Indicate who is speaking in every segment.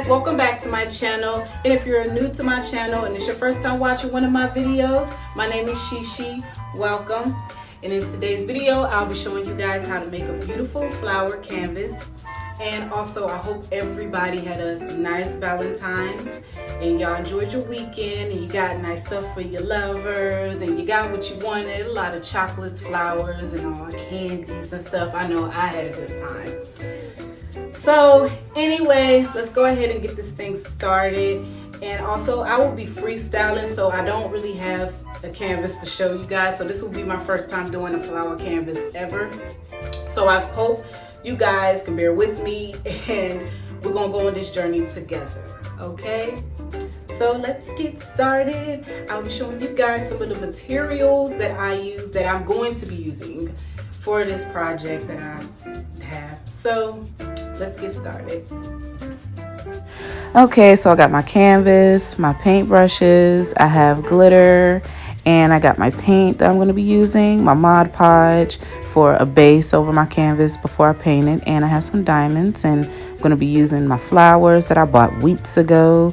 Speaker 1: guys, welcome back to my channel. And if you're new to my channel and it's your first time watching one of my videos, my name is Shishi. Welcome. And in today's video, I'll be showing you guys how to make a beautiful flower canvas. And also, I hope everybody had a nice Valentine's and y'all enjoyed your weekend and you got nice stuff for your lovers and you got what you wanted, a lot of chocolates, flowers, and all candies and stuff. I know I had a good time. So anyway, let's go ahead and get this thing started. And also, I will be freestyling, so I don't really have a canvas to show you guys. So this will be my first time doing a flower canvas ever. So I hope you guys can bear with me and we're gonna go on this journey together, okay? So let's get started. I'll be showing you guys some of the materials that I use, that I'm going to be using for this project that I have. So let's get started.
Speaker 2: Okay, so I got my canvas, my paint brushes, I have glitter, and I got my paint that I'm going to be using, my Mod Podge for a base over my canvas before I paint it, and I have some diamonds, and I'm going to be using my flowers that I bought weeks ago,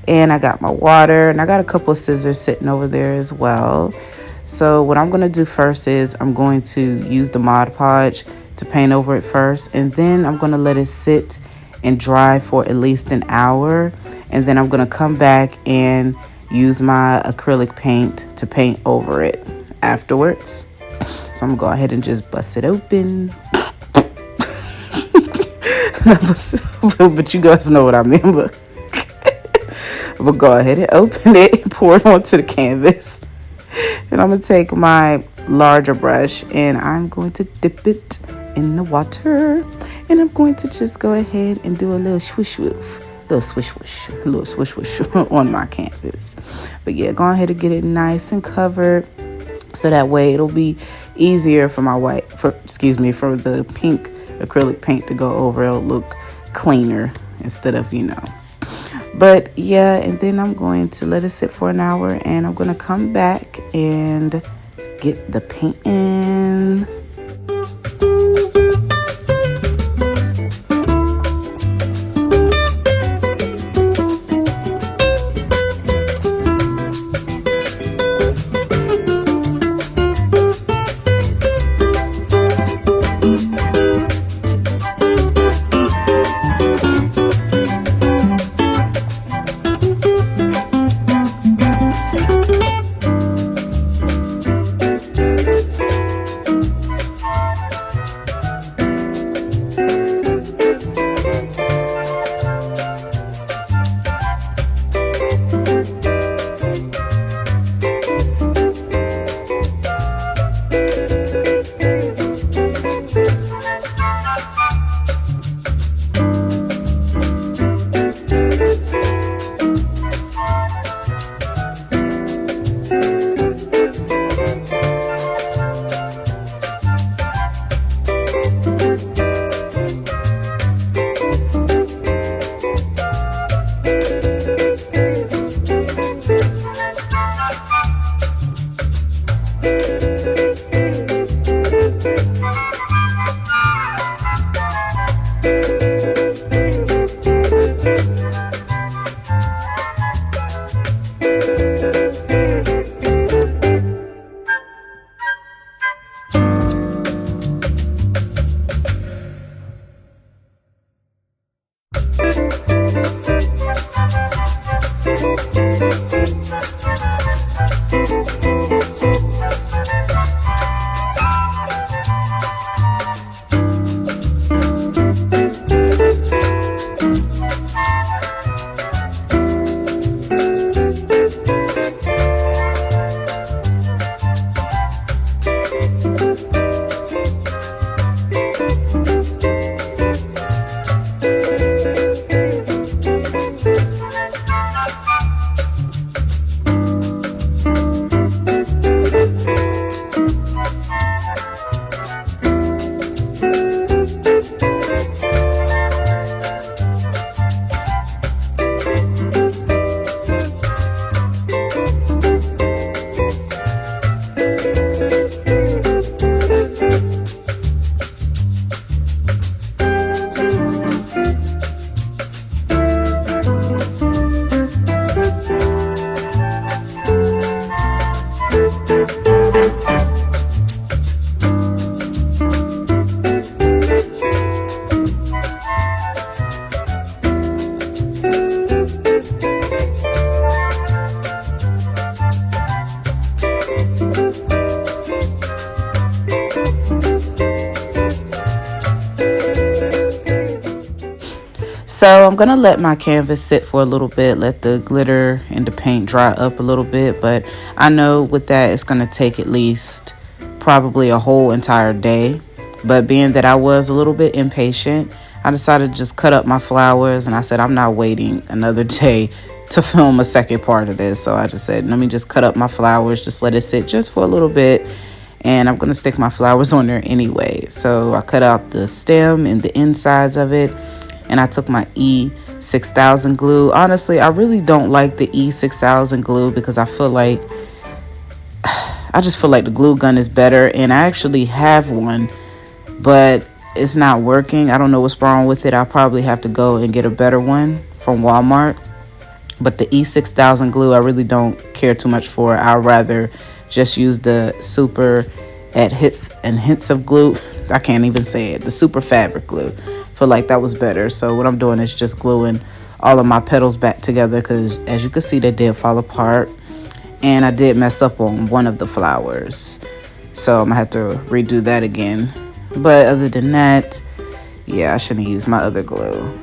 Speaker 2: and I got my water, and I got a couple of scissors sitting over there as well. So what I'm going to do first is I'm going to use the Mod Podge to paint over it first, and then I'm going to let it sit and dry for at least an hour, and then I'm going to come back and use my acrylic paint to paint over it afterwards. So I'm gonna go ahead and just bust it open. But you guys know what I mean. But I'm gonna go ahead and open it and pour it onto the canvas. And I'm gonna take my larger brush and I'm going to dip it in the water. And I'm going to just go ahead and do a little swish woof. Little swish whoosh on my canvas. But yeah, go ahead and get it nice and covered, so that way it'll be easier for my for the pink acrylic paint to go over. It'll look cleaner instead of, But yeah, and then I'm going to let it sit for an hour, and I'm going to come back and get the paint in. So I'm gonna let my canvas sit for a little bit, let the glitter and the paint dry up a little bit, but I know with that it's gonna take at least probably a whole entire day. But being that I was a little bit impatient, I decided to just cut up my flowers, and I said I'm not waiting another day to film a second part of this. So I just said, let me just cut up my flowers, just let it sit just for a little bit, and I'm gonna stick my flowers on there anyway. So I cut out the stem and the insides of it, and I took my E6000 glue. Honestly, I really don't like the E6000 glue because I just feel like the glue gun is better, and I actually have one, but it's not working. I don't know what's wrong with it. I'll probably have to go and get a better one from Walmart. But the E6000 glue, I really don't care too much for. I'd rather just use the Super at Hits and Hints of glue. I can't even say it. The Super Fabric glue. Feel like that was better. So what I'm doing is just gluing all of my petals back together, because as you can see, they did fall apart. And I did mess up on one of the flowers. So I'm gonna have to redo that again. But other than that, yeah, I shouldn't use my other glue.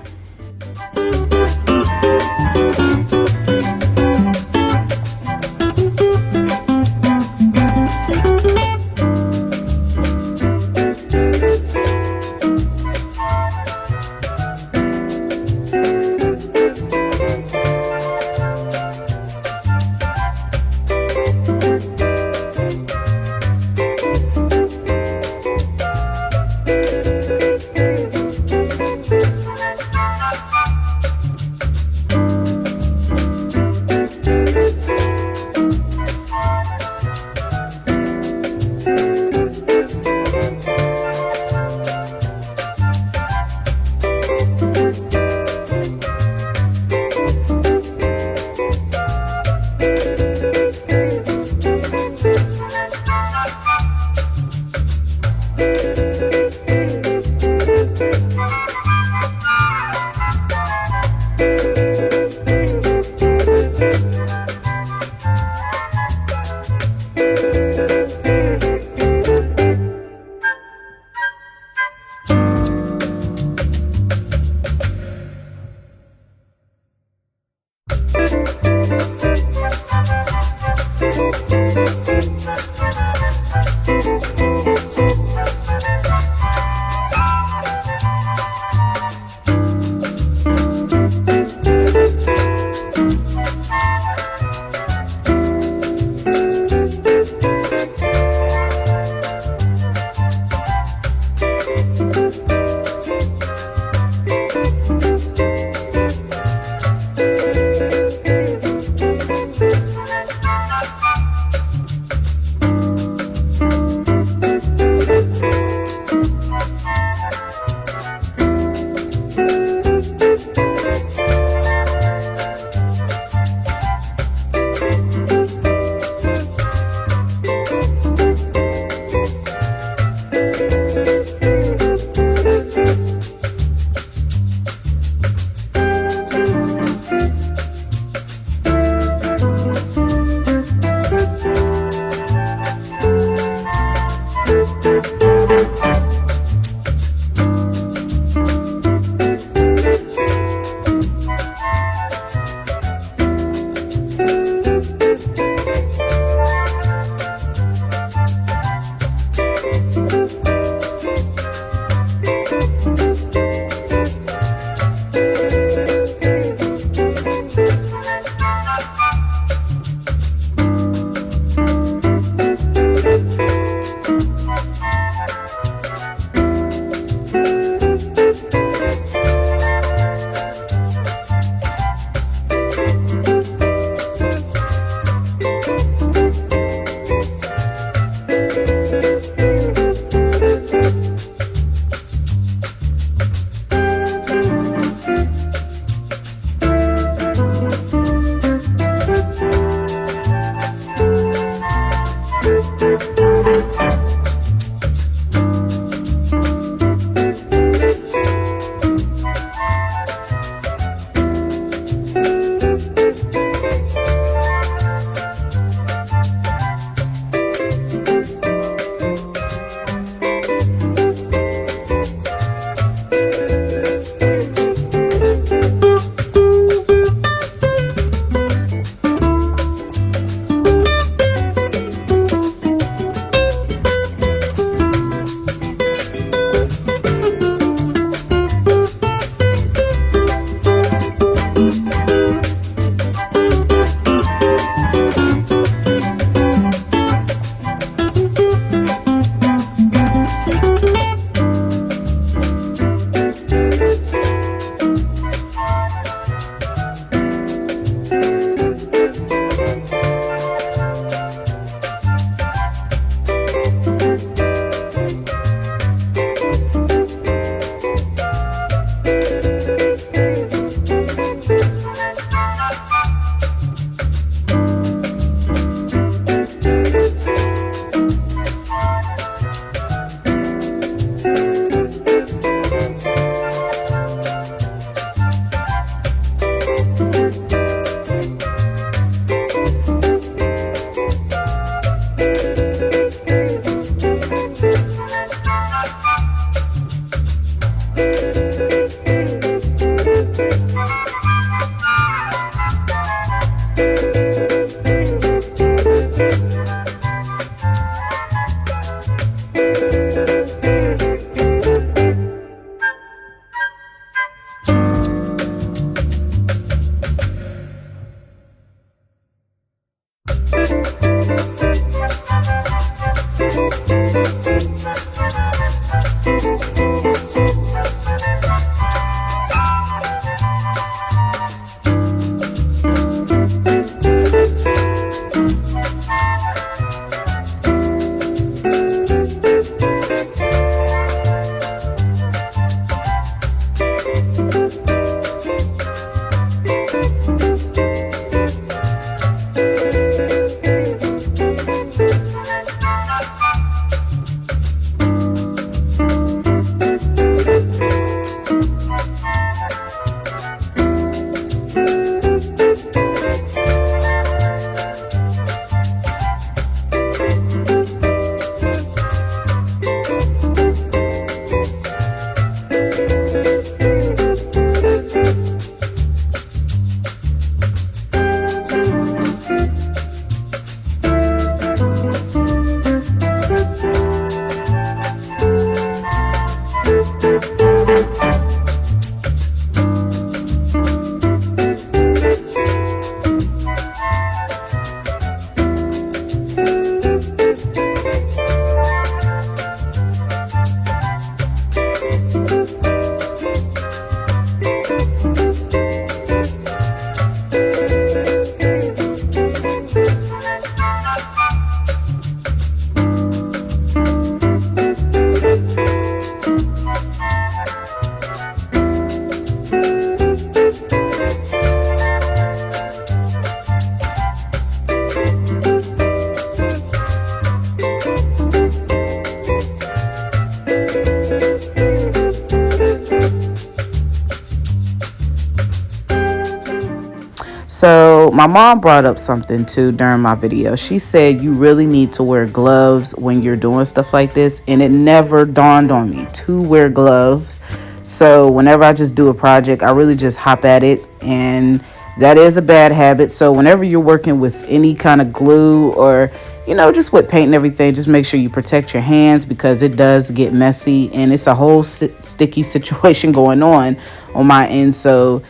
Speaker 2: So my mom brought up something too during my video. She said you really need to wear gloves when you're doing stuff like this, and it never dawned on me to wear gloves. So whenever I just do a project, I really just hop at it, and that is a bad habit. So whenever you're working with any kind of glue or, you know, just with paint and everything, just make sure you protect your hands, because it does get messy and it's a whole sticky situation going on my end. So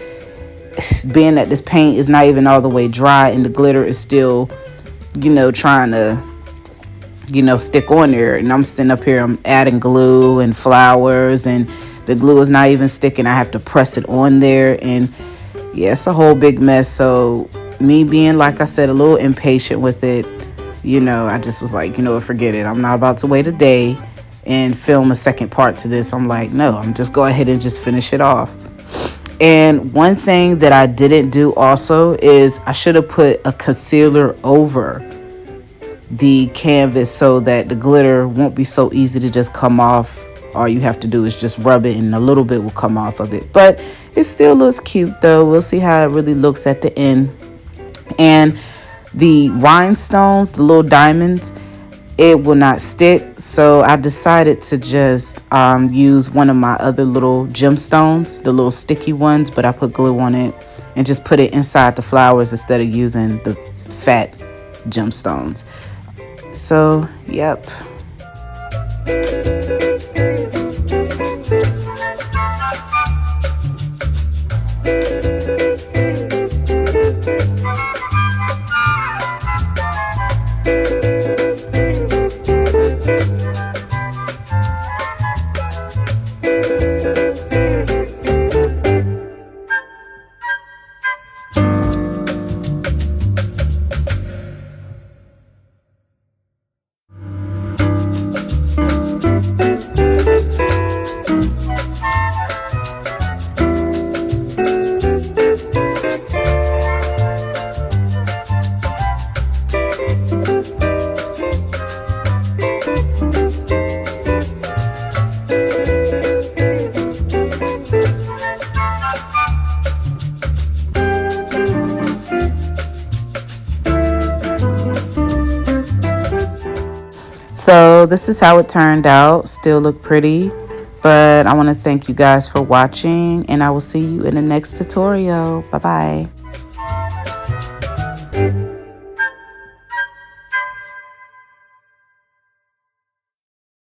Speaker 2: being that this paint is not even all the way dry and the glitter is still, you know, trying to, you know, stick on there, and I'm sitting up here, I'm adding glue and flowers, and the glue is not even sticking. I have to press it on there, and yeah, it's a whole big mess. So me being, like I said, a little impatient with it, you know, I just was like, you know what, forget it. I'm not about to wait a day and film a second part to this. I'm like, no, I'm just go ahead and just finish it off. And one thing that I didn't do also is I should have put a concealer over the canvas so that the glitter won't be so easy to just come off. All you have to do is just rub it and a little bit will come off of it. But it still looks cute though. We'll see how it really looks at the end. And the rhinestones, the little diamonds, it will not stick. So I decided to just use one of my other little gemstones, the little sticky ones, but I put glue on it and just put it inside the flowers instead of using the fat gemstones. So, yep. So this is how it turned out. Still look pretty, but I want to thank you guys for watching, and I will see you in the next tutorial. Bye bye.